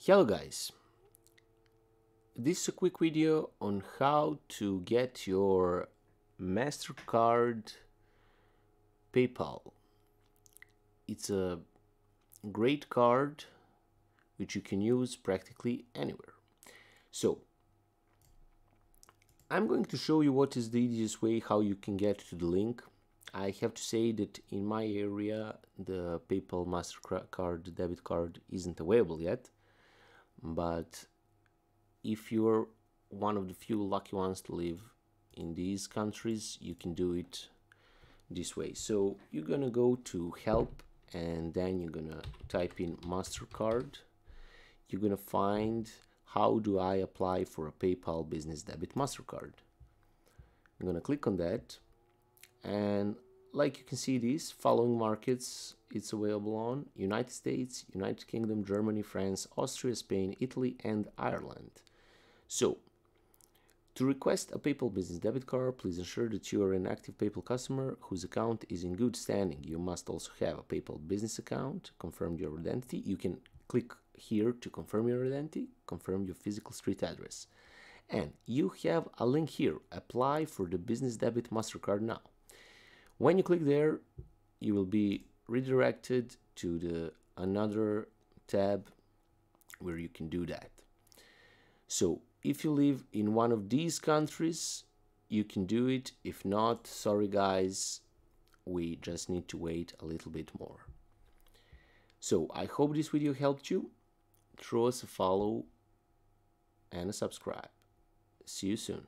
Hello guys, this is a quick video on how to get your Mastercard PayPal. It's a great card which you can use practically anywhere. So I'm going to show you what is the easiest way how you can get to the link. I have to say that in my area the PayPal Mastercard debit card isn't available yet, but if you're one of the few lucky ones to live in these countries, you can do it this way. So you're gonna go to help and then you're gonna type in Mastercard. You're gonna find how do I apply for a PayPal business debit Mastercard. I'm gonna click on that, and like you can see, these following markets it's available on: United States, United Kingdom, Germany, France, Austria, Spain, Italy, and Ireland. So, to request a PayPal business debit card, please ensure that you are an active PayPal customer whose account is in good standing. You must also have a PayPal business account. Confirm your identity. You can click here to confirm your identity, confirm your physical street address. And you have a link here. Apply for the business debit Mastercard now. When you click there, you will be redirected to another tab where you can do that. So if you live in one of these countries, you can do it. If not, sorry guys, we just need to wait a little bit more. So I hope this video helped you. Throw us a follow and a subscribe. See you soon.